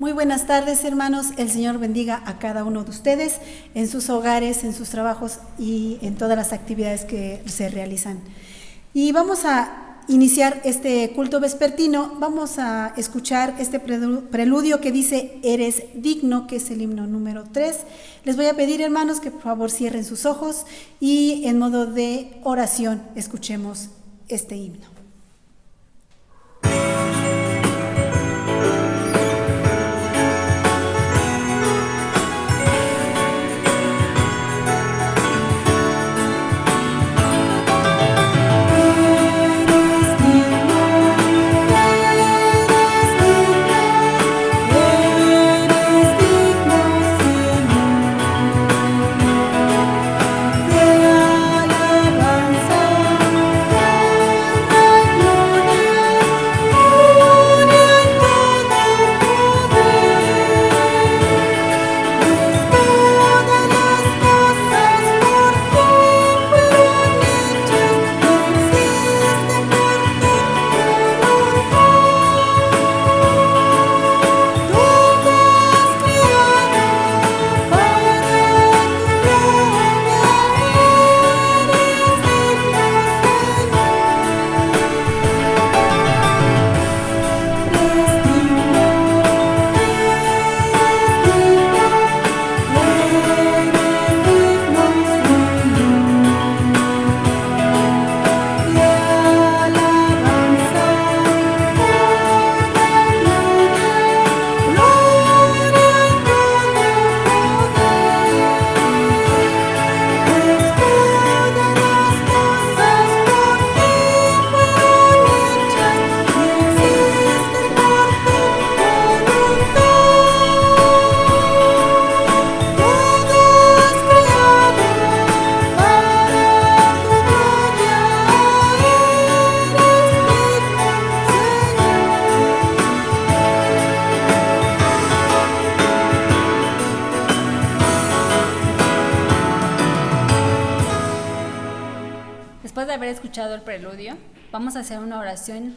Muy buenas tardes, hermanos. El Señor bendiga a cada uno de ustedes en sus hogares, en sus trabajos y en todas las actividades que se realizan. Y vamos a iniciar este culto vespertino. Vamos a escuchar este preludio que dice Eres digno, que es el himno número 3. Les voy a pedir, hermanos, que por favor cierren sus ojos y en modo de oración escuchemos este himno. Después de haber escuchado el preludio, vamos a hacer una oración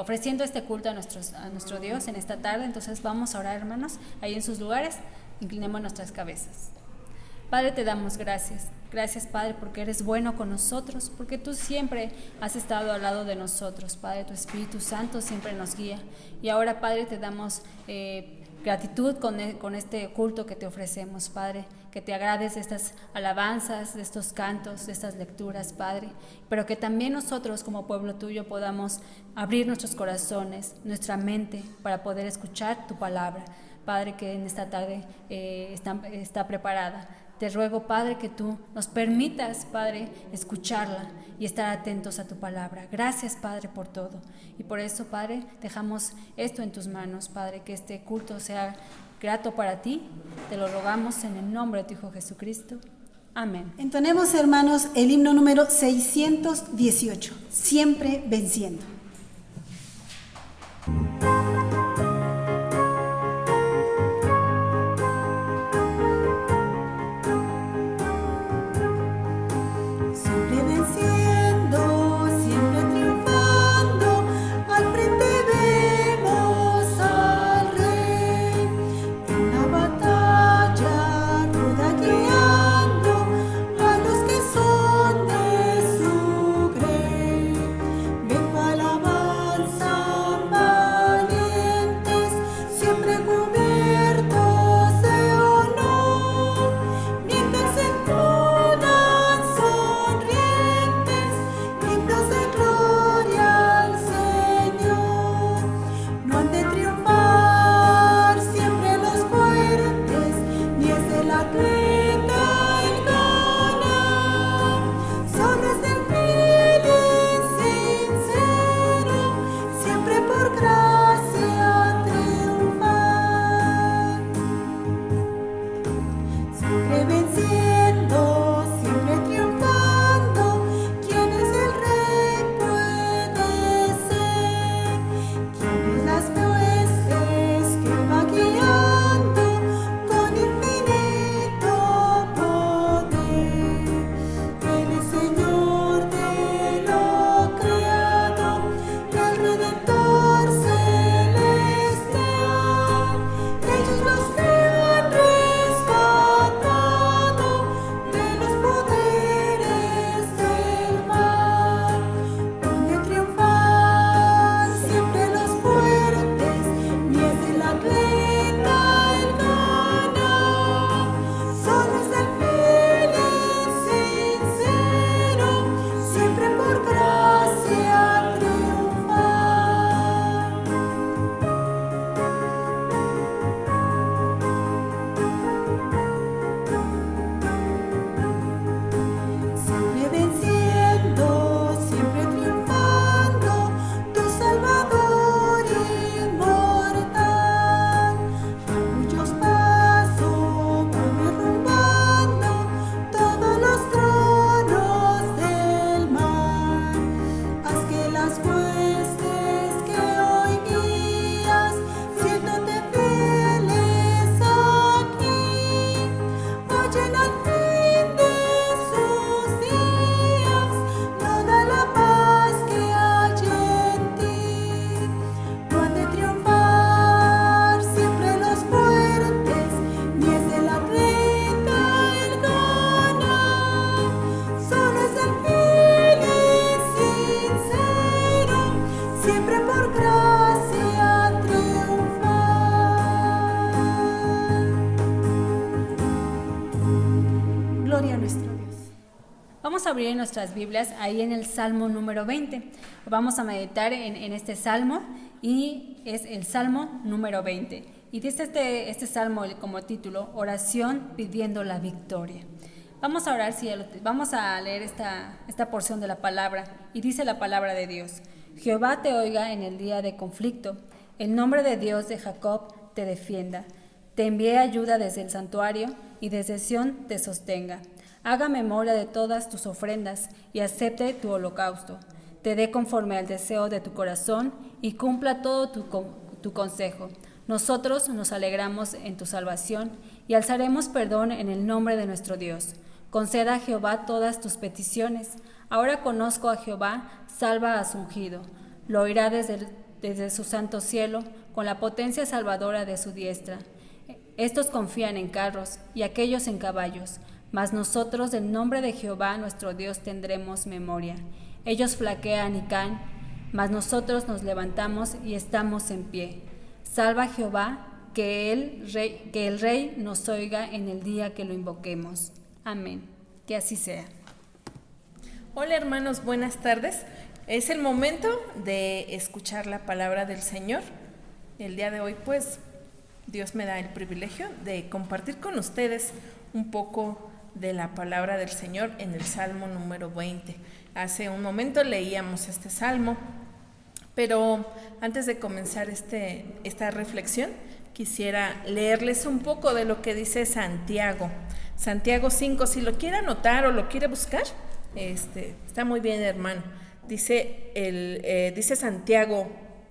ofreciendo este culto a nuestro Dios en esta tarde. Entonces vamos a orar, hermanos, ahí en sus lugares, inclinemos nuestras cabezas. Padre, te damos gracias. Gracias, Padre, porque eres bueno con nosotros, porque tú siempre has estado al lado de nosotros, Padre. Tu Espíritu Santo siempre nos guía. Y ahora, Padre, te damos gratitud con este culto que te ofrecemos, Padre, que te agrades de estas alabanzas, de estos cantos, de estas lecturas, Padre, pero que también nosotros como pueblo tuyo podamos abrir nuestros corazones, nuestra mente, para poder escuchar tu palabra, Padre, que en esta tarde está preparada. Te ruego, Padre, que tú nos permitas, Padre, escucharla y estar atentos a tu palabra. Gracias, Padre, por todo. Y por eso, Padre, dejamos esto en tus manos, Padre, que este culto sea grato para ti. Te lo rogamos en el nombre de tu Hijo Jesucristo. Amén. Entonemos, hermanos, el himno número 618, Siempre venciendo. Alabanza. Vamos a abrir nuestras Biblias ahí en el Salmo número 20. Vamos a meditar en este Salmo y es el Salmo número 20. Y dice este Salmo como título, Oración pidiendo la victoria. Vamos a orar, vamos a leer esta porción de la palabra y dice la palabra de Dios. Jehová te oiga en el día de conflicto, el nombre de Dios de Jacob te defienda. Te envíe ayuda desde el santuario y desde Sión te sostenga. Haga memoria de todas tus ofrendas y acepte tu holocausto. Te dé conforme al deseo de tu corazón y cumpla todo tu consejo. Nosotros nos alegramos en tu salvación y alzaremos perdón en el nombre de nuestro Dios. Conceda a Jehová todas tus peticiones. Ahora conozco a Jehová, salva a su ungido. Lo oirá desde su santo cielo, con la potencia salvadora de su diestra. Estos confían en carros y aquellos en caballos, mas nosotros del nombre de Jehová nuestro Dios tendremos memoria. Ellos flaquean y caen, mas nosotros nos levantamos y estamos en pie. Salva a Jehová, que el Rey nos oiga en el día que lo invoquemos. Amén. Que así sea. Hola hermanos, buenas tardes. Es el momento de escuchar la palabra del Señor. El día de hoy, pues, Dios me da el privilegio de compartir con ustedes un poco de la palabra del Señor en el Salmo número 20. Hace un momento leíamos este Salmo, pero antes de comenzar esta reflexión, quisiera leerles un poco de lo que dice Santiago. Santiago 5, si lo quiere anotar o lo quiere buscar, está muy bien, hermano. Dice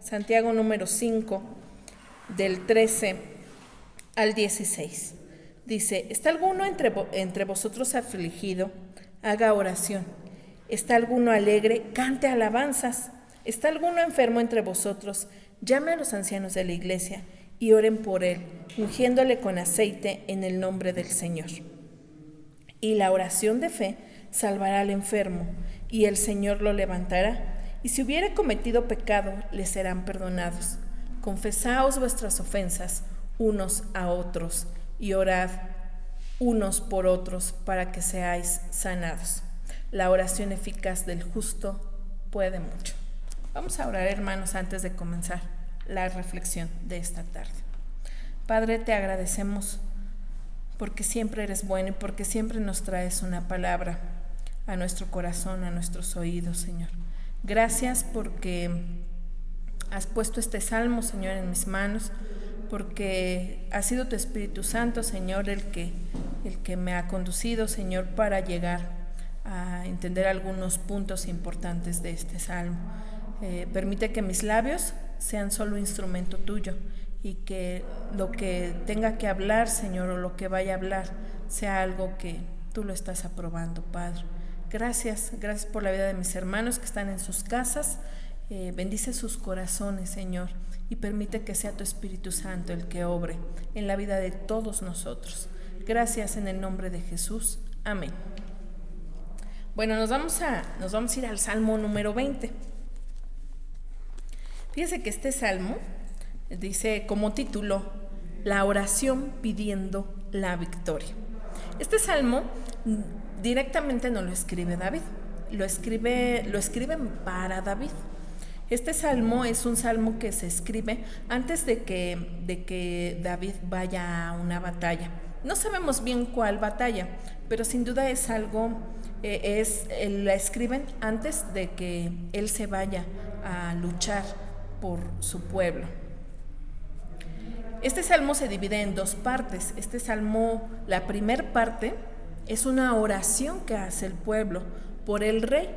Santiago número 5, del 13 al 16. Dice, ¿está alguno entre vosotros afligido? Haga oración. ¿Está alguno alegre? Cante alabanzas. ¿Está alguno enfermo entre vosotros? Llame a los ancianos de la iglesia y oren por él, ungiéndole con aceite en el nombre del Señor. Y la oración de fe salvará al enfermo, y el Señor lo levantará. Y si hubiere cometido pecado, le serán perdonados. Confesaos vuestras ofensas unos a otros, y orad unos por otros para que seáis sanados. La oración eficaz del justo puede mucho. Vamos a orar, hermanos, antes de comenzar la reflexión de esta tarde. Padre, te agradecemos porque siempre eres bueno y porque siempre nos traes una palabra a nuestro corazón, a nuestros oídos, Señor. Gracias porque has puesto este salmo, Señor, en mis manos, porque ha sido tu Espíritu Santo, Señor, el que me ha conducido, Señor, para llegar a entender algunos puntos importantes de este salmo. Permite que mis labios sean solo instrumento tuyo y que lo que tenga que hablar, Señor, o lo que vaya a hablar, sea algo que tú lo estás aprobando, Padre. Gracias por la vida de mis hermanos que están en sus casas. Bendice sus corazones, Señor, y permite que sea tu Espíritu Santo el que obre en la vida de todos nosotros. Gracias en el nombre de Jesús. Amén. Bueno, nos vamos a ir al Salmo número 20. Fíjese que este salmo dice como título, la oración pidiendo la victoria. Este salmo directamente no lo escribe David, lo escriben para David. Este salmo es un salmo que se escribe antes de que David vaya a una batalla. No sabemos bien cuál batalla, pero sin duda es algo, la escriben antes de que él se vaya a luchar por su pueblo. Este salmo se divide en dos partes. Este salmo, la primera parte, es una oración que hace el pueblo por el rey.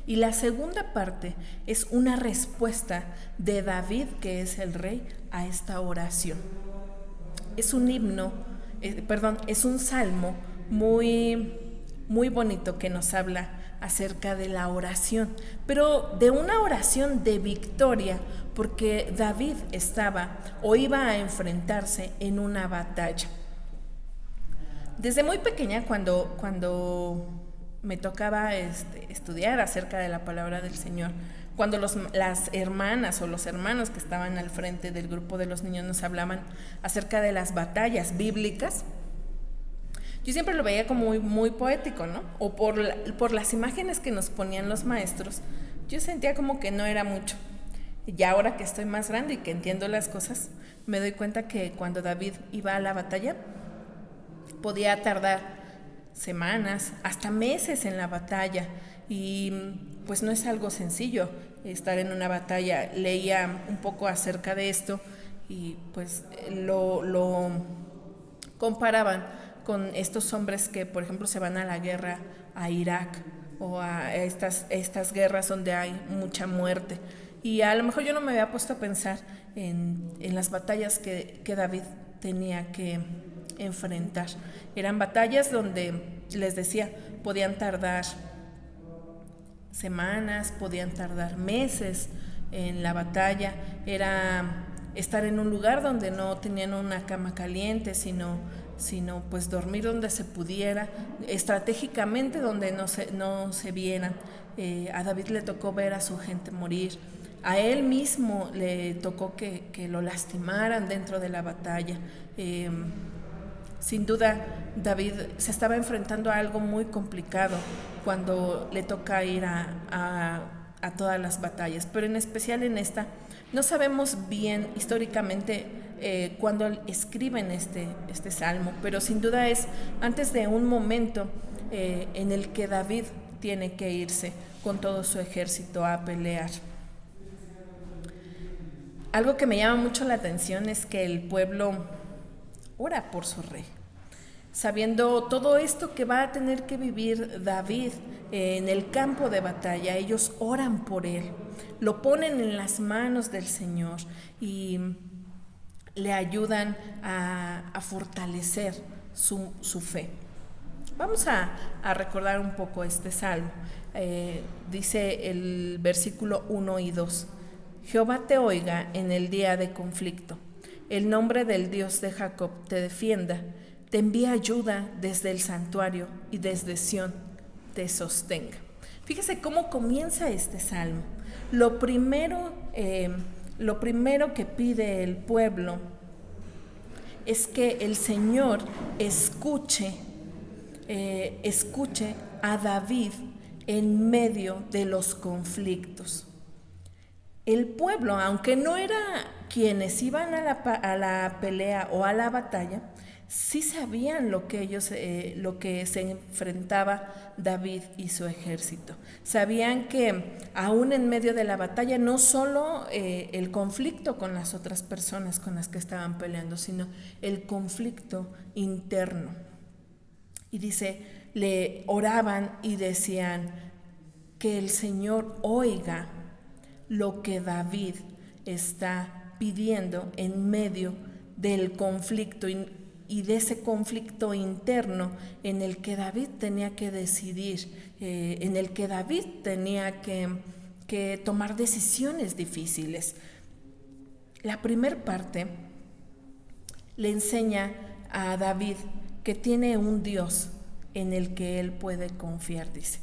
Y la segunda parte es una respuesta de David, que es el rey, a esta oración. Es un es un salmo muy, muy bonito que nos habla acerca de la oración, pero de una oración de victoria, porque David iba a enfrentarse en una batalla. Desde muy pequeña, cuando me tocaba estudiar acerca de la palabra del Señor, cuando las hermanas o los hermanos que estaban al frente del grupo de los niños nos hablaban acerca de las batallas bíblicas, Yo siempre lo veía como muy, muy poético, ¿no? O por las imágenes que nos ponían los maestros, yo sentía como que no era mucho. Y ahora que estoy más grande y que entiendo las cosas, me doy cuenta que cuando David iba a la batalla, podía tardar semanas, hasta meses en la batalla. Y pues no es algo sencillo estar en una batalla. Leía un poco acerca de esto y pues lo comparaban con estos hombres que, por ejemplo, se van a la guerra a Irak o a estas guerras donde hay mucha muerte. Y a lo mejor yo no me había puesto a pensar en las batallas que David tenía que enfrentar. Eran batallas donde, les decía, podían tardar semanas, podían tardar meses en la batalla. Era estar en un lugar donde no tenían una cama caliente, sino pues dormir donde se pudiera, estratégicamente donde no se vieran. A David le tocó ver a su gente morir, a él mismo le tocó que lo lastimaran dentro de la batalla. Sin duda, David se estaba enfrentando a algo muy complicado cuando le toca ir a todas las batallas, pero en especial en esta. No sabemos bien históricamente cuándo escriben este salmo, pero sin duda es antes de un momento en el que David tiene que irse con todo su ejército a pelear. Algo que me llama mucho la atención es que el pueblo ora por su rey, sabiendo todo esto que va a tener que vivir David en el campo de batalla. Ellos oran por él, lo ponen en las manos del Señor y le ayudan a fortalecer su fe. Vamos a recordar un poco este salmo. Dice el versículo 1 y 2: Jehová te oiga en el día de conflicto, el nombre del Dios de Jacob te defienda, te envía ayuda desde el santuario y desde Sión te sostenga. Fíjese cómo comienza este salmo. Lo primero que pide el pueblo es que el Señor escuche a David en medio de los conflictos. El pueblo, aunque no era quienes iban a la pelea o a la batalla, sí sabían lo que se enfrentaba David y su ejército. Sabían que aún en medio de la batalla, no solo el conflicto con las otras personas con las que estaban peleando, sino el conflicto interno. Y dice, le oraban y decían que el Señor oiga lo que David está pidiendo en medio del conflicto y de ese conflicto interno en el que David tenía que decidir, en el que David tenía que tomar decisiones difíciles. La primera parte le enseña a David que tiene un Dios en el que él puede confiar, dice.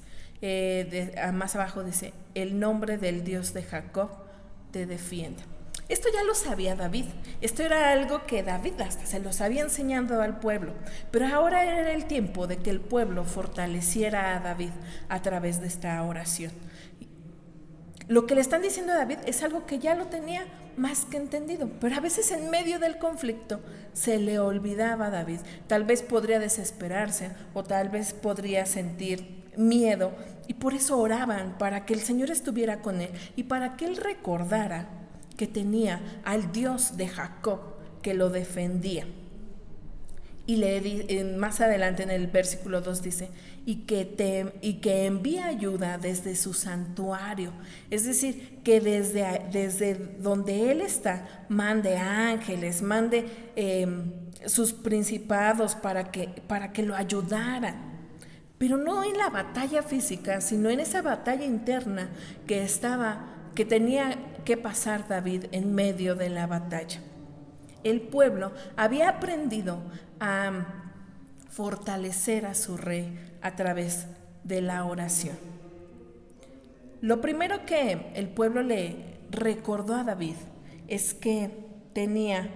Más abajo dice, el nombre del Dios de Jacob te defienda. Esto ya lo sabía David, esto era algo que David hasta se los había enseñado al pueblo, pero ahora era el tiempo de que el pueblo fortaleciera a David a través de esta oración. Lo que le están diciendo a David es algo que ya lo tenía más que entendido, pero a veces en medio del conflicto se le olvidaba a David. Tal vez podría desesperarse o tal vez podría sentir miedo, y por eso oraban para que el Señor estuviera con él y para que él recordara que tenía al Dios de Jacob que lo defendía. Y más adelante en el versículo 2 dice, y que envía ayuda desde su santuario, es decir, que desde donde él está, mande ángeles, mande sus principados para que lo ayudaran. Pero no en la batalla física, sino en esa batalla interna que tenía que pasar David en medio de la batalla. El pueblo había aprendido a fortalecer a su rey a través de la oración. Lo primero que el pueblo le recordó a David es que tenía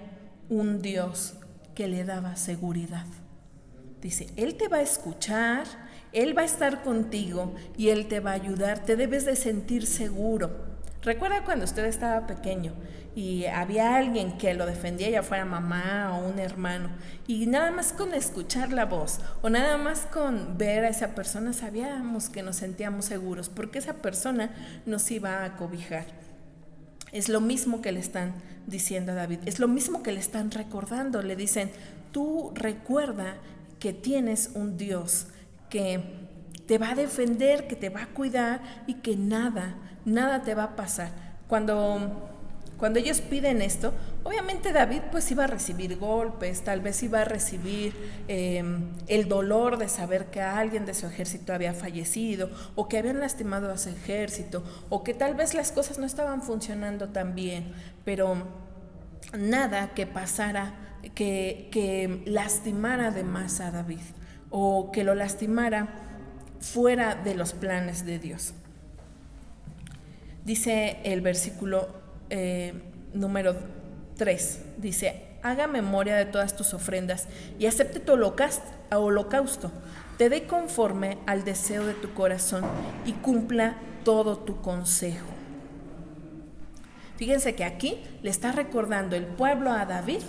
un Dios que le daba seguridad. Dice, Él te va a escuchar, Él va a estar contigo y Él te va a ayudar. Te debes de sentir seguro. Recuerda cuando usted estaba pequeño y había alguien que lo defendía, ya fuera mamá o un hermano, y nada más con escuchar la voz o nada más con ver a esa persona sabíamos que nos sentíamos seguros porque esa persona nos iba a cobijar. Es lo mismo que le están diciendo a David, es lo mismo que le están recordando. Le dicen, tú recuerda que tienes un Dios que te va a defender, que te va a cuidar y que nada te va a pasar. Cuando ellos piden esto, obviamente David pues iba a recibir golpes, tal vez iba a recibir el dolor de saber que alguien de su ejército había fallecido o que habían lastimado a su ejército o que tal vez las cosas no estaban funcionando tan bien, pero nada que pasara que lastimara de más a David o que lo lastimara fuera de los planes de Dios. Dice el versículo número 3, dice, haga memoria de todas tus ofrendas y acepte tu holocausto, te dé conforme al deseo de tu corazón y cumpla todo tu consejo. Fíjense que aquí le está recordando el pueblo a David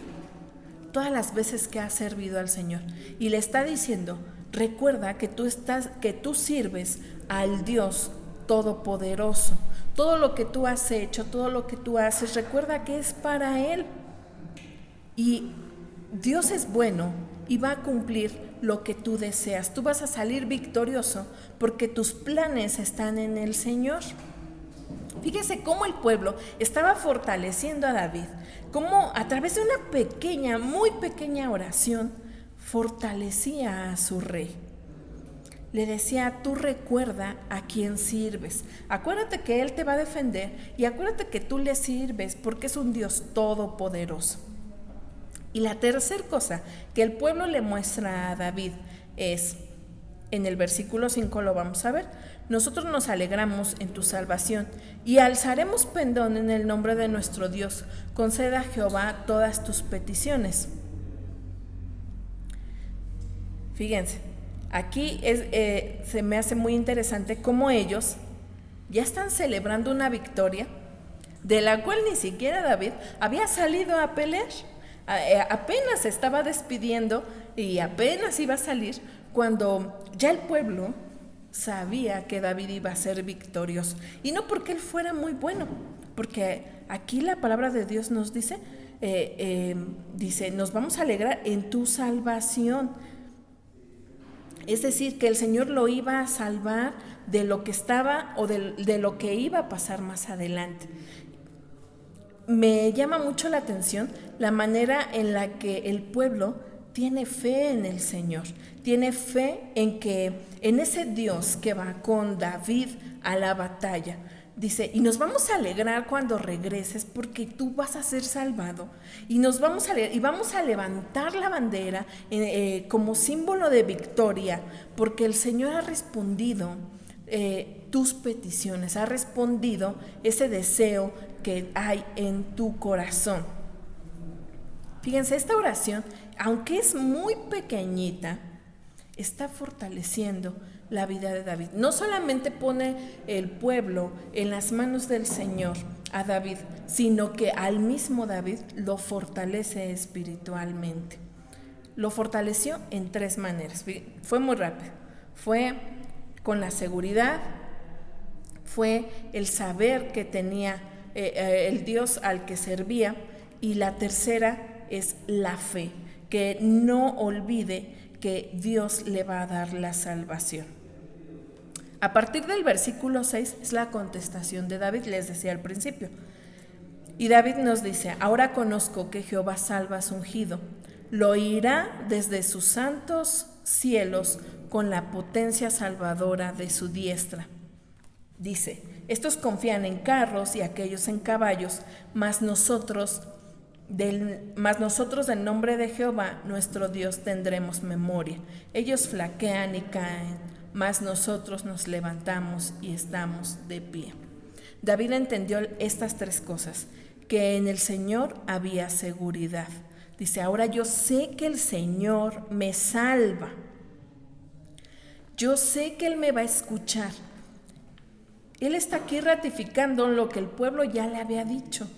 todas las veces que ha servido al Señor y le está diciendo, recuerda que tú sirves al Dios Todopoderoso. Todo lo que tú has hecho, todo lo que tú haces, recuerda que es para Él. Y Dios es bueno y va a cumplir lo que tú deseas. Tú vas a salir victorioso porque tus planes están en el Señor. Fíjese cómo el pueblo estaba fortaleciendo a David, cómo a través de una pequeña, muy pequeña oración, fortalecía a su rey. Le decía, tú recuerda a quién sirves, acuérdate que Él te va a defender y acuérdate que tú le sirves porque es un Dios todopoderoso. Y la tercera cosa que el pueblo le muestra a David es, en el versículo 5 lo vamos a ver, nosotros nos alegramos en tu salvación y alzaremos pendón en el nombre de nuestro Dios, conceda a Jehová todas tus peticiones. Fíjense. Aquí se me hace muy interesante cómo ellos ya están celebrando una victoria de la cual ni siquiera David había salido a pelear. Apenas se estaba despidiendo y apenas iba a salir cuando ya el pueblo sabía que David iba a ser victorioso. Y no porque él fuera muy bueno, porque aquí la palabra de Dios nos dice, nos vamos a alegrar en tu salvación. Es decir, que el Señor lo iba a salvar de lo que estaba o de lo que iba a pasar más adelante. Me llama mucho la atención la manera en la que el pueblo tiene fe en el Señor, tiene fe en ese Dios que va con David a la batalla. Dice, y nos vamos a alegrar cuando regreses porque tú vas a ser salvado y vamos a levantar la bandera como símbolo de victoria porque el Señor ha respondido tus peticiones, ha respondido ese deseo que hay en tu corazón. Fíjense, esta oración, aunque es muy pequeñita, está fortaleciendo la vida de David. No solamente pone el pueblo en las manos del Señor a David, sino que al mismo David lo fortalece espiritualmente. Lo fortaleció en 3 maneras. Fue muy rápido. Fue con la seguridad, fue el saber que tenía el Dios al que servía, y la tercera es la fe, que no olvide que Dios le va a dar la salvación. A partir del versículo 6 es la contestación de David, les decía al principio. Y David nos dice, ahora conozco que Jehová salva a su ungido, lo oirá desde sus santos cielos con la potencia salvadora de su diestra. Dice, estos confían en carros y aquellos en caballos, mas nosotros del nombre de Jehová nuestro Dios tendremos memoria. Ellos flaquean y caen, mas nosotros nos levantamos y estamos de pie. David entendió estas 3 cosas, que en el Señor había seguridad. Dice, ahora yo sé que el Señor me salva. Yo sé que Él me va a escuchar. Él está aquí ratificando lo que el pueblo ya le había dicho.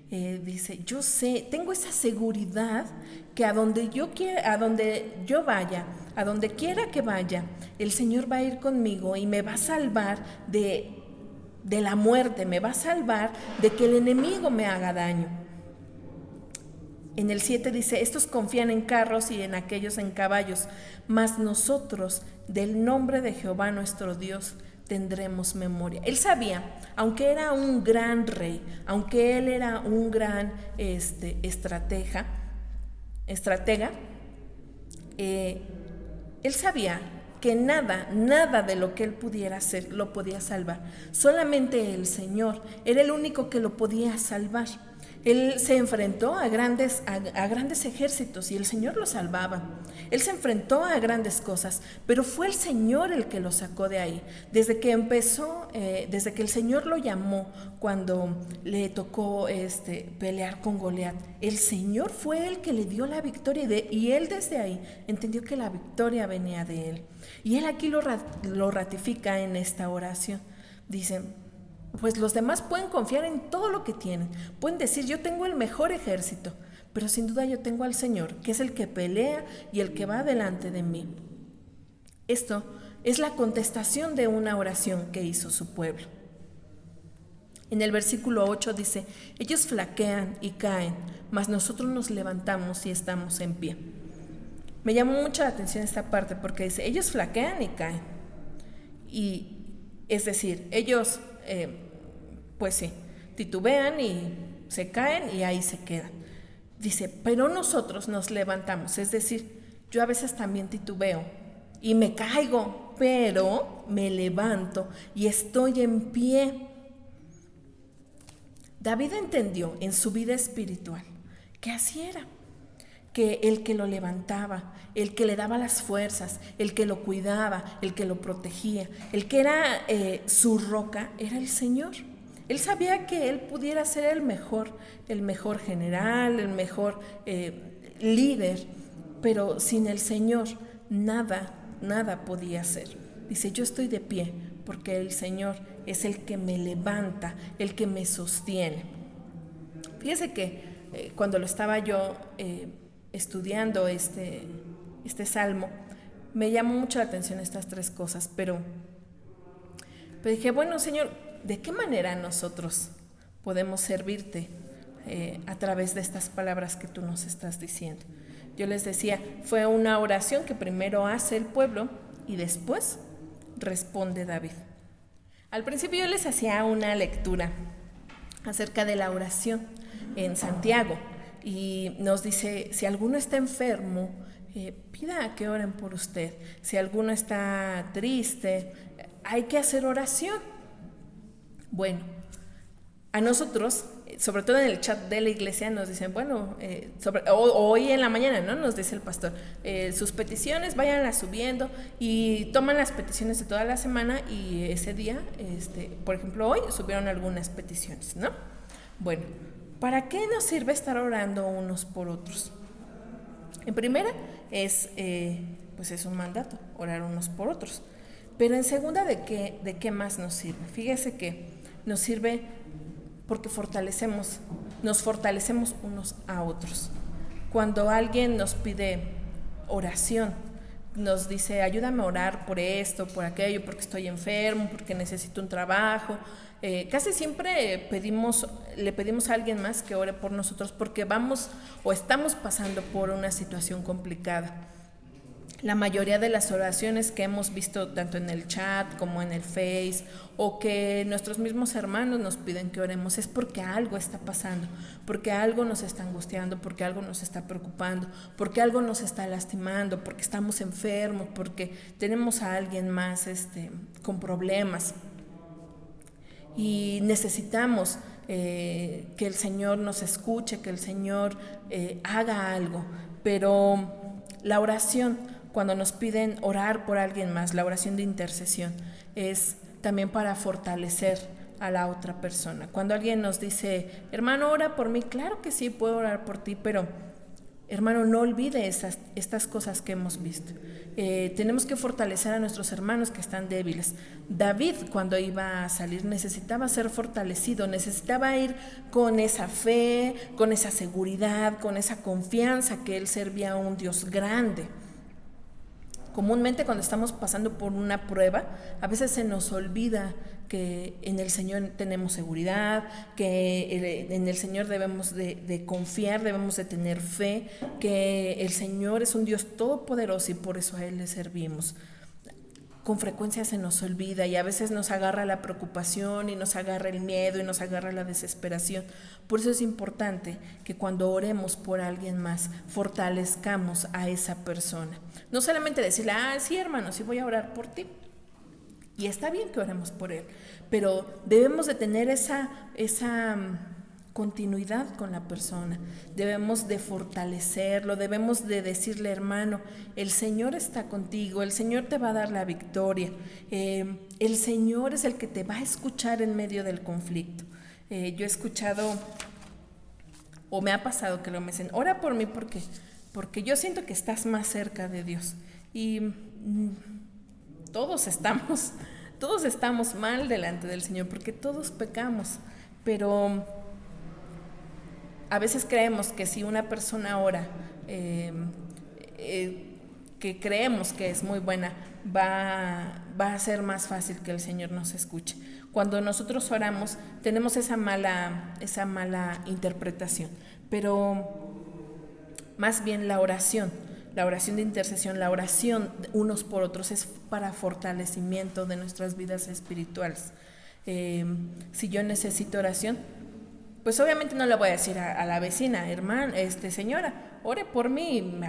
Dice, yo sé, tengo esa seguridad que a donde yo vaya, a donde quiera que vaya, el Señor va a ir conmigo y me va a salvar de la muerte, me va a salvar de que el enemigo me haga daño. En el 7 dice, estos confían en carros y en aquellos en caballos, mas nosotros del nombre de Jehová nuestro Dios tendremos memoria. Él sabía, aunque era un gran rey, aunque él era un gran estratega, él sabía que nada de lo que él pudiera hacer lo podía salvar. Solamente el Señor era el único que lo podía salvar. Él se enfrentó a grandes ejércitos y el Señor lo salvaba. Él se enfrentó a grandes cosas, pero fue el Señor el que lo sacó de ahí. Desde que el Señor lo llamó cuando le tocó pelear con Goliat, el Señor fue el que le dio la victoria y él desde ahí entendió que la victoria venía de él. Y él aquí lo ratifica en esta oración. Dice, pues los demás pueden confiar en todo lo que tienen. Pueden decir, yo tengo el mejor ejército, pero sin duda yo tengo al Señor, que es el que pelea y el que va delante de mí. Esto es la contestación de una oración que hizo su pueblo. En el versículo 8 dice, ellos flaquean y caen, mas nosotros nos levantamos y estamos en pie. Me llamó mucho la atención esta parte porque dice, ellos flaquean y caen. Y es decir, ellos pues sí, titubean y se caen y ahí se quedan. Dice, pero nosotros nos levantamos, es decir, yo a veces también titubeo y me caigo, pero me levanto y estoy en pie. David entendió en su vida espiritual que así era, que el que lo levantaba, el que le daba las fuerzas, el que lo cuidaba, el que lo protegía, el que era su roca, era el Señor. Él sabía que él pudiera ser el mejor general, el mejor líder, pero sin el Señor nada podía ser. Dice, yo estoy de pie porque el Señor es el que me levanta, el que me sostiene. Fíjese que cuando lo estaba yo estudiando este salmo, me llamó mucho la atención estas tres cosas, pero dije, bueno, Señor, ¿de qué manera nosotros podemos servirte a través de estas palabras que tú nos estás diciendo? Yo les decía, fue una oración que primero hace el pueblo y después responde David. Al principio yo les hacía una lectura acerca de la oración en Santiago y nos dice, si alguno está enfermo, pida que oren por usted. Si alguno está triste, hay que hacer oración. Bueno, a nosotros, sobre todo en el chat de la iglesia, nos dicen, bueno, hoy en la mañana, ¿no? Nos dice el pastor, sus peticiones váyanlas subiendo y toman las peticiones de toda la semana y ese día, por ejemplo, hoy subieron algunas peticiones, ¿no? Bueno, ¿para qué nos sirve estar orando unos por otros? En primera, pues es un mandato, orar unos por otros. Pero en segunda, ¿de qué más nos sirve? Fíjese que nos sirve porque nos fortalecemos unos a otros. Cuando alguien nos pide oración, nos dice, ayúdame a orar por esto, por aquello, porque estoy enfermo, porque necesito un trabajo. Casi siempre le pedimos a alguien más que ore por nosotros porque vamos o estamos pasando por una situación complicada. La mayoría de las oraciones que hemos visto tanto en el chat como en el Face o que nuestros mismos hermanos nos piden que oremos es porque algo está pasando, porque algo nos está angustiando, porque algo nos está preocupando, porque algo nos está lastimando, porque estamos enfermos, porque tenemos a alguien más con problemas y necesitamos que el Señor nos escuche, que el Señor haga algo. Pero la oración, cuando nos piden orar por alguien más, la oración de intercesión, es también para fortalecer a la otra persona. Cuando alguien nos dice, hermano, ora por mí, claro que sí, puedo orar por ti, pero Hermano, no olvide estas cosas que hemos visto. Tenemos que fortalecer a nuestros hermanos que están débiles. David, cuando iba a salir, necesitaba ser fortalecido, necesitaba ir con esa fe, con esa seguridad, con esa confianza que él servía a un Dios grande. Comúnmente cuando estamos pasando por una prueba, a veces se nos olvida que en el Señor tenemos seguridad, que en el Señor debemos de confiar, debemos de tener fe, que el Señor es un Dios todopoderoso y por eso a Él le servimos. Con frecuencia se nos olvida y a veces nos agarra la preocupación y nos agarra el miedo y nos agarra la desesperación. Por eso es importante que cuando oremos por alguien más, fortalezcamos a esa persona. No solamente decirle, sí hermano, sí voy a orar por ti. Y está bien que oremos por él, pero debemos de tener esa continuidad con la persona, debemos de fortalecerlo, debemos de decirle, hermano, el Señor está contigo, el Señor te va a dar la victoria, el Señor es el que te va a escuchar en medio del conflicto. Yo he escuchado, o me ha pasado que me dicen, ora por mí porque yo siento que estás más cerca de Dios. Y todos estamos mal delante del Señor porque todos pecamos, pero a veces creemos que si una persona ora, que creemos que es muy buena, va a ser más fácil que el Señor nos escuche. Cuando nosotros oramos, tenemos esa mala interpretación, pero más bien la oración de intercesión, la oración unos por otros es para fortalecimiento de nuestras vidas espirituales. Si yo necesito oración, pues obviamente no le voy a decir a la vecina, hermana, señora, ore por mí,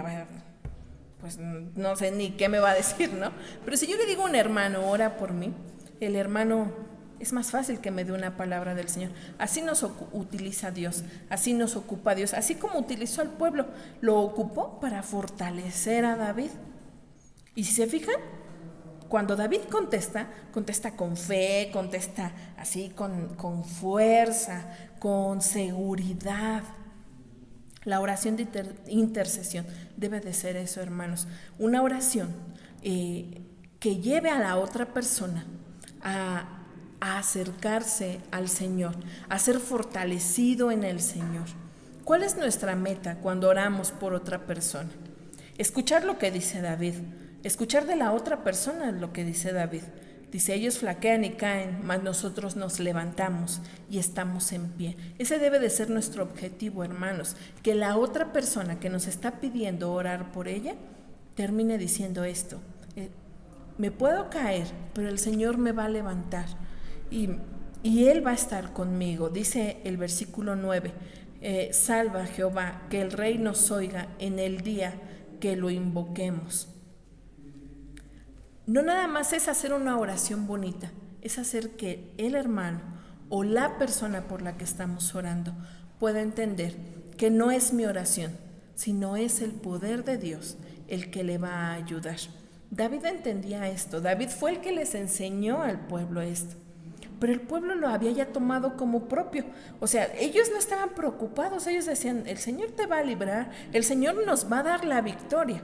pues no sé ni qué me va a decir, ¿no? Pero si yo le digo a un hermano, ora por mí, el hermano es más fácil que me dé una palabra del Señor. Así nos utiliza Dios, así nos ocupa Dios, así como utilizó al pueblo, lo ocupó para fortalecer a David. Y si se fijan, cuando David contesta con fe, contesta así con fuerza, con seguridad. La oración de intercesión debe de ser eso, hermanos. Una oración que lleve a la otra persona a acercarse al Señor, a ser fortalecido en el Señor. ¿Cuál es nuestra meta cuando oramos por otra persona? Escuchar lo que dice David, escuchar de la otra persona lo que dice David. Dice, ellos flaquean y caen, mas nosotros nos levantamos y estamos en pie. Ese debe de ser nuestro objetivo, hermanos, que la otra persona que nos está pidiendo orar por ella termine diciendo esto: me puedo caer, pero el Señor me va a levantar y Él va a estar conmigo. Dice el versículo 9, salva Jehová, que el Rey nos oiga en el día que lo invoquemos. No nada más es hacer una oración bonita, es hacer que el hermano o la persona por la que estamos orando pueda entender que no es mi oración, sino es el poder de Dios el que le va a ayudar. David entendía esto, David fue el que les enseñó al pueblo esto, pero el pueblo lo había ya tomado como propio. O sea, ellos no estaban preocupados, ellos decían, el Señor te va a librar, el Señor nos va a dar la victoria.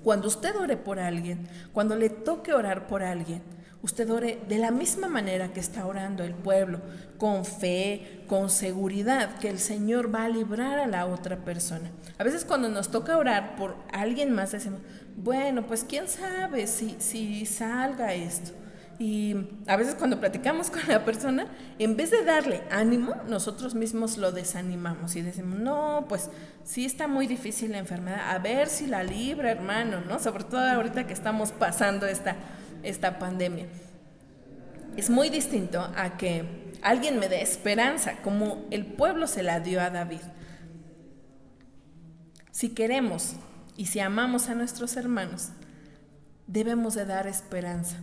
Cuando usted ore por alguien, cuando le toque orar por alguien, usted ore de la misma manera que está orando el pueblo, con fe, con seguridad, que el Señor va a librar a la otra persona. A veces cuando nos toca orar por alguien más, decimos, bueno, pues quién sabe si salga esto. Y a veces cuando platicamos con la persona, en vez de darle ánimo, nosotros mismos lo desanimamos y decimos, no, pues sí está muy difícil la enfermedad, a ver si la libra, hermano, ¿no? Sobre todo ahorita que estamos pasando esta pandemia. Es muy distinto a que alguien me dé esperanza, como el pueblo se la dio a David. Si queremos y si amamos a nuestros hermanos, debemos de dar esperanza.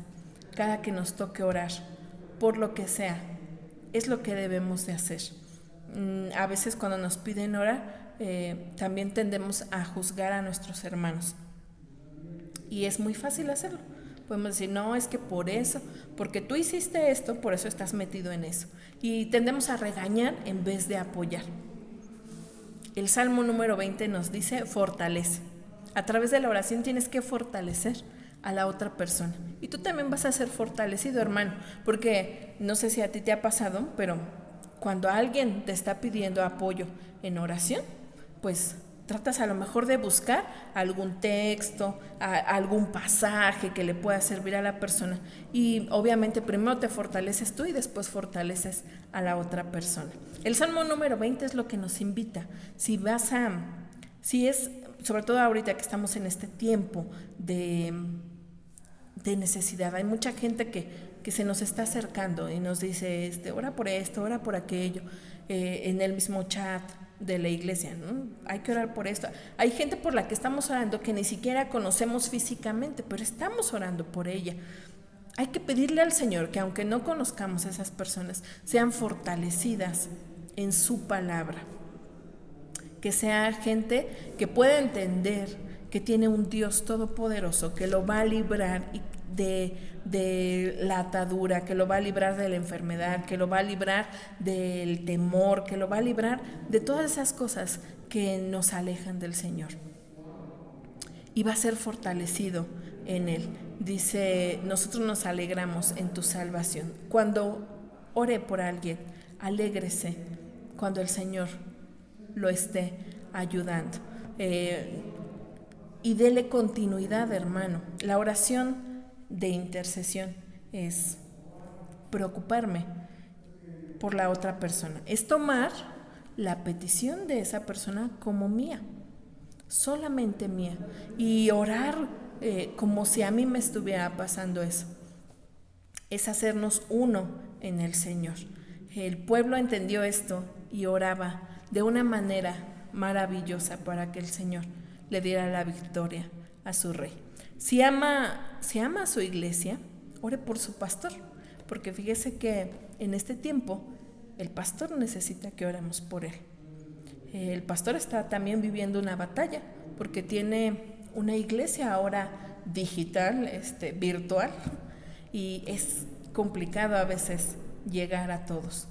Cada que nos toque orar, por lo que sea, es lo que debemos de hacer. A veces cuando nos piden orar, también tendemos a juzgar a nuestros hermanos. Y es muy fácil hacerlo. Podemos decir, no, es que por eso, porque tú hiciste esto, por eso estás metido en eso. Y tendemos a regañar en vez de apoyar. El Salmo número 20 nos dice fortalece. A través de la oración tienes que fortalecer a la otra persona. Y tú también vas a ser fortalecido, hermano, porque no sé si a ti te ha pasado, pero cuando alguien te está pidiendo apoyo en oración, pues tratas a lo mejor de buscar algún texto, algún pasaje que le pueda servir a la persona. Y obviamente primero te fortaleces tú y después fortaleces a la otra persona. El Salmo número 20 es lo que nos invita. Si es, sobre todo ahorita que estamos en este tiempo de necesidad, hay mucha gente que se nos está acercando y nos dice, ora por esto, ora por aquello, en el mismo chat de la iglesia, ¿no? Hay que orar por esto. Hay gente por la que estamos orando que ni siquiera conocemos físicamente, pero estamos orando por ella. Hay que pedirle al Señor que aunque no conozcamos a esas personas, sean fortalecidas en su palabra, que sea gente que pueda entender que tiene un Dios todopoderoso que lo va a librar de la atadura, que lo va a librar de la enfermedad, que lo va a librar del temor, que lo va a librar de todas esas cosas que nos alejan del Señor. Y va a ser fortalecido en Él. Dice, nosotros nos alegramos en tu salvación. Cuando ore por alguien, alégrese cuando el Señor lo esté ayudando. Y dele continuidad, hermano. La oración de intercesión es preocuparme por la otra persona. Es tomar la petición de esa persona como mía, solamente mía. Y orar como si a mí me estuviera pasando eso. Es hacernos uno en el Señor. El pueblo entendió esto y oraba de una manera maravillosa para que el Señor le diera la victoria a su rey. Si ama a su iglesia, ore por su pastor, porque fíjese que en este tiempo el pastor necesita que oremos por él. El pastor está también viviendo una batalla, porque tiene una iglesia ahora digital, virtual, y es complicado a veces llegar a todos.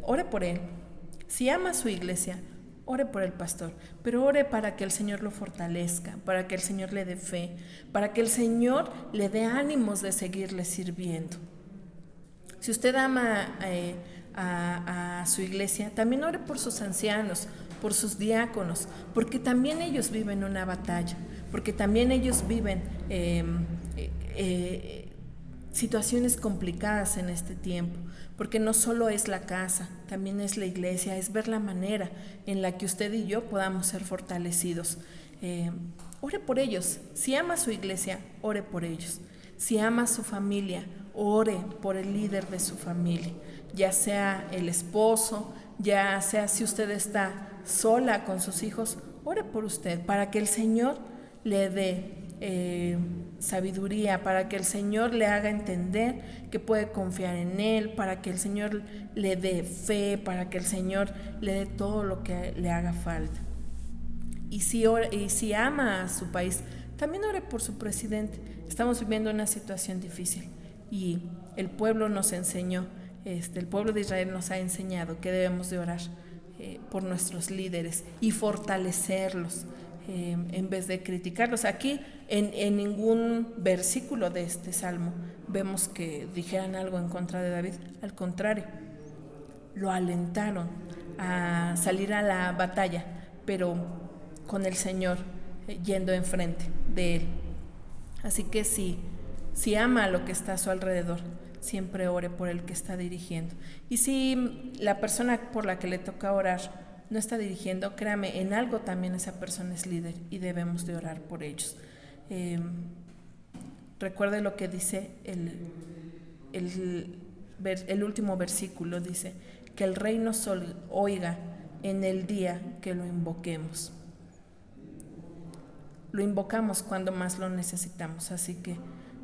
Ore por él. Si ama a su iglesia, ore por el pastor, pero ore para que el Señor lo fortalezca, para que el Señor le dé fe, para que el Señor le dé ánimos de seguirle sirviendo. Si usted ama a su iglesia, también ore por sus ancianos, por sus diáconos, porque también ellos viven una batalla, porque también ellos viven situaciones complicadas en este tiempo, porque no solo es la casa, también es la iglesia, es ver la manera en la que usted y yo podamos ser fortalecidos. Ore por ellos. Si ama su iglesia, ore por ellos. Si ama su familia, ore por el líder de su familia, ya sea el esposo, ya sea si usted está sola con sus hijos, ore por usted para que el Señor le dé sabiduría, para que el Señor le haga entender que puede confiar en Él, para que el Señor le dé fe, para que el Señor le dé todo lo que le haga falta. Y si ama a su país, también ore por su presidente. Estamos viviendo una situación difícil y el pueblo nos enseñó, el pueblo de Israel nos ha enseñado que debemos de orar por nuestros líderes y fortalecerlos, en vez de criticarlos. Aquí en ningún versículo de este salmo vemos que dijeran algo en contra de David. Al contrario, lo alentaron a salir a la batalla, pero con el Señor yendo enfrente de él. Así que si ama a lo que está a su alrededor, siempre ore por el que está dirigiendo. Y si la persona por la que le toca orar no está dirigiendo, créame, en algo también esa persona es líder y debemos de orar por ellos. Recuerde lo que dice el último versículo, dice que el rey nos oiga en el día que lo invoquemos. Lo invocamos cuando más lo necesitamos, así que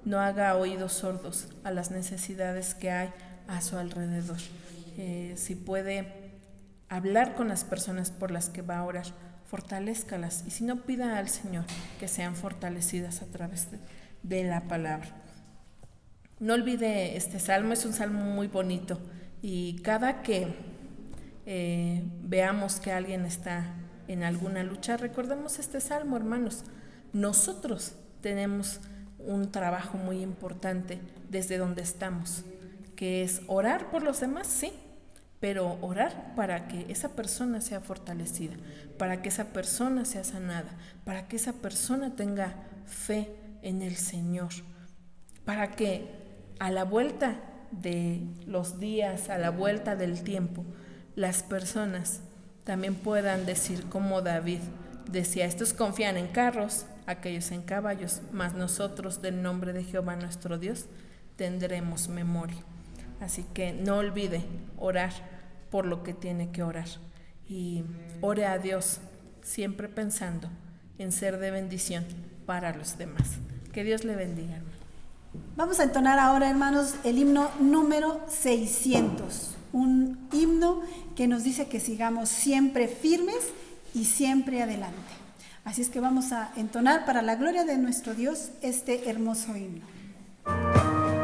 no haga oídos sordos a las necesidades que hay a su alrededor. Si puede hablar con las personas por las que va a orar, fortalézcalas, y si no, pida al Señor que sean fortalecidas a través de la palabra. No olvide este salmo, es un salmo muy bonito, y cada que veamos que alguien está en alguna lucha, recordemos este salmo, hermanos. Nosotros tenemos un trabajo muy importante desde donde estamos, que es orar por los demás, sí, pero orar para que esa persona sea fortalecida, para que esa persona sea sanada, para que esa persona tenga fe en el Señor, para que a la vuelta de los días, a la vuelta del tiempo, las personas también puedan decir como David decía: estos confían en carros, aquellos en caballos, mas nosotros del nombre de Jehová nuestro Dios tendremos memoria. Así que no olvide orar por lo que tiene que orar y ore a Dios siempre pensando en ser de bendición para los demás. Que Dios le bendiga, hermano. Vamos a entonar ahora, hermanos, el himno número 600, un himno que nos dice que sigamos siempre firmes y siempre adelante. Así es que vamos a entonar para la gloria de nuestro Dios este hermoso himno. Soberano,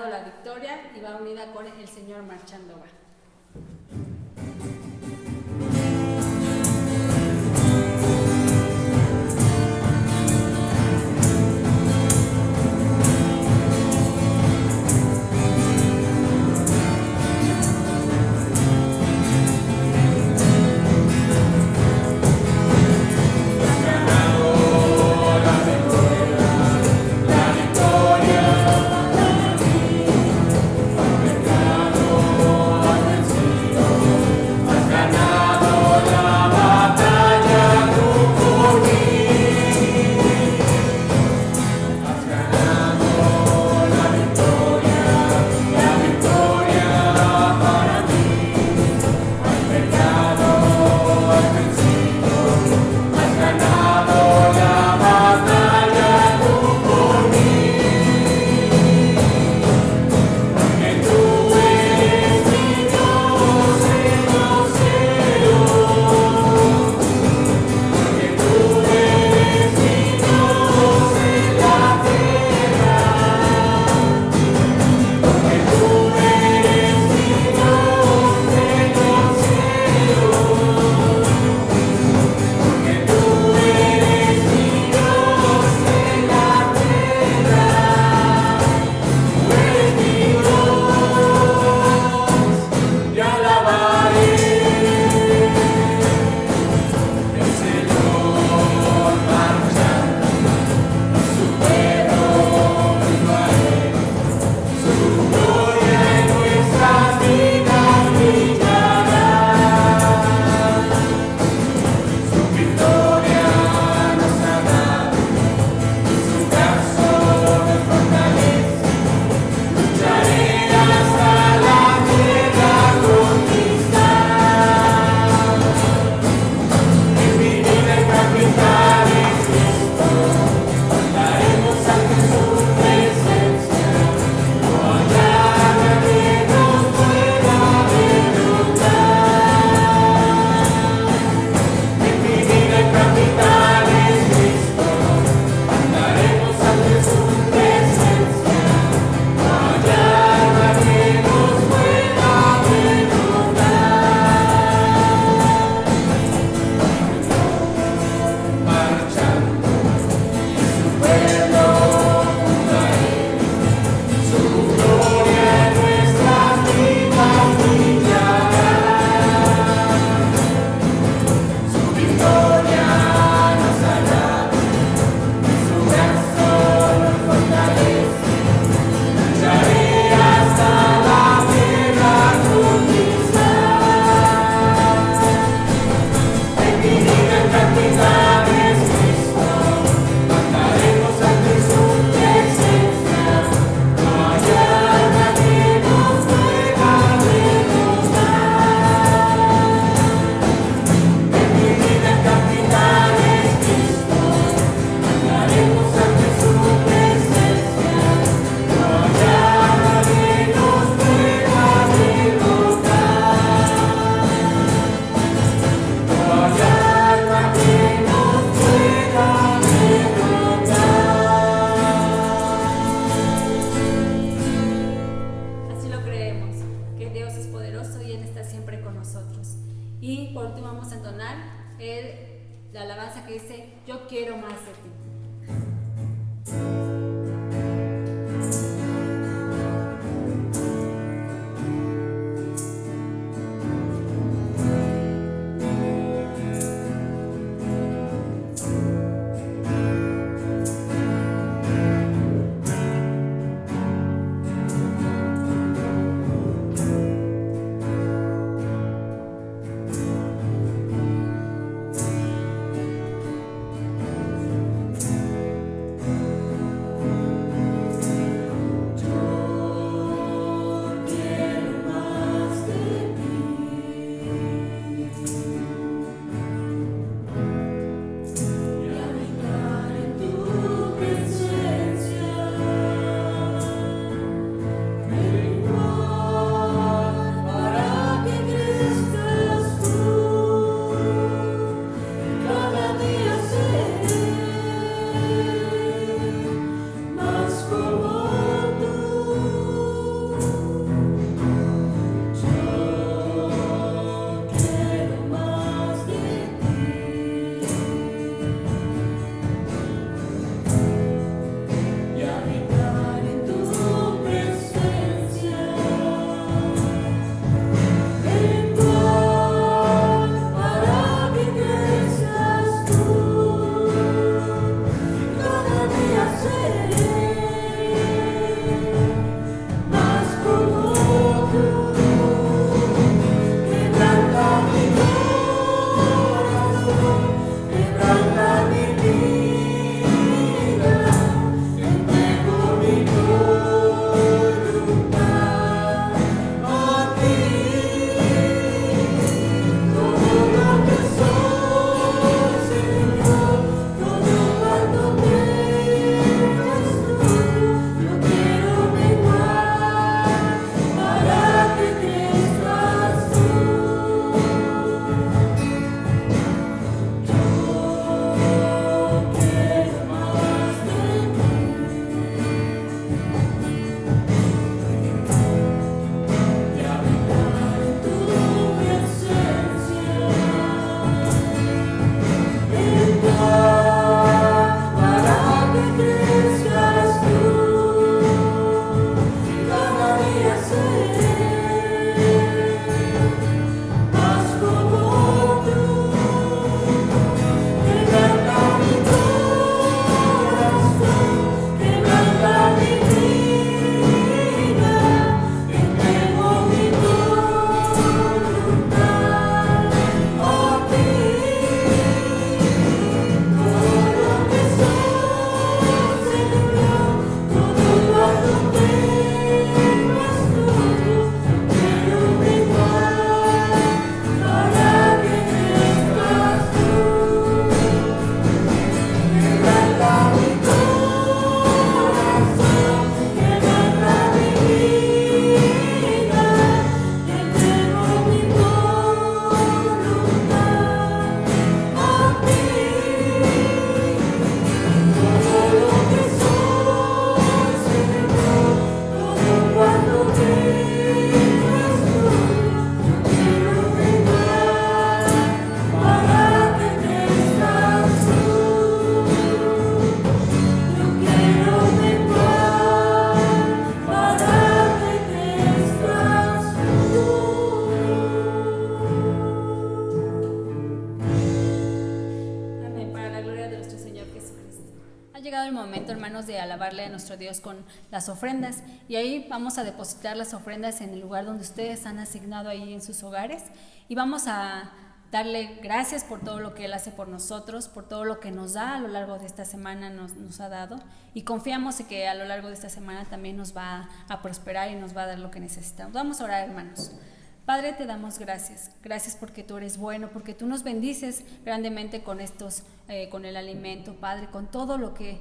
ganado la victoria y va unida con el Señor marchando va. la alabanza que dice, yo quiero más de ti. asegurarnos de alabarle a nuestro Dios con las ofrendas. Y ahí vamos a depositar las ofrendas en el lugar donde ustedes han asignado ahí en sus hogares. Y vamos a darle gracias por todo lo que Él hace por nosotros, por todo lo que nos da a lo largo de esta semana, nos ha dado. Y confiamos en que a lo largo de esta semana también nos va a prosperar y nos va a dar lo que necesitamos. Vamos a orar, hermanos. Padre, te damos gracias. Gracias porque tú eres bueno, porque tú nos bendices grandemente con con el alimento, Padre, con todo lo que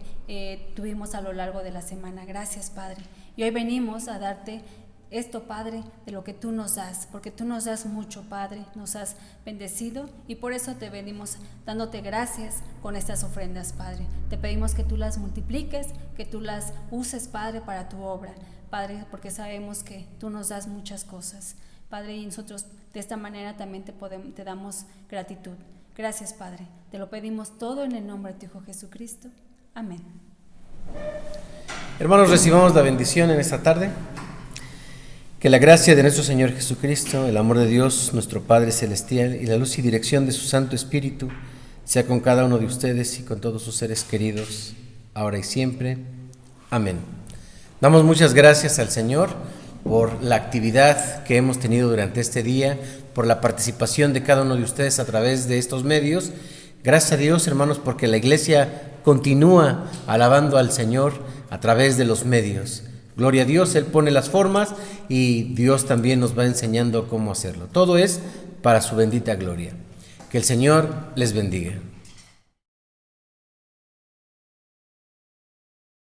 tuvimos a lo largo de la semana. Gracias, Padre. Y hoy venimos a darte esto, Padre, de lo que tú nos das, porque tú nos das mucho, Padre, nos has bendecido y por eso te venimos dándote gracias con estas ofrendas, Padre. Te pedimos que tú las multipliques, que tú las uses, Padre, para tu obra, Padre, porque sabemos que tú nos das muchas cosas, Padre, y nosotros de esta manera también te damos gratitud. Gracias, Padre. Te lo pedimos todo en el nombre de tu Hijo Jesucristo. Amén. Hermanos, recibamos la bendición en esta tarde. Que la gracia de nuestro Señor Jesucristo, el amor de Dios, nuestro Padre Celestial, y la luz y dirección de su Santo Espíritu sea con cada uno de ustedes y con todos sus seres queridos, ahora y siempre. Amén. Damos muchas gracias al Señor por la actividad que hemos tenido durante este día, por la participación de cada uno de ustedes a través de estos medios. Gracias a Dios, hermanos, porque la Iglesia continúa alabando al Señor a través de los medios. Gloria a Dios, Él pone las formas y Dios también nos va enseñando cómo hacerlo. Todo es para su bendita gloria. Que el Señor les bendiga.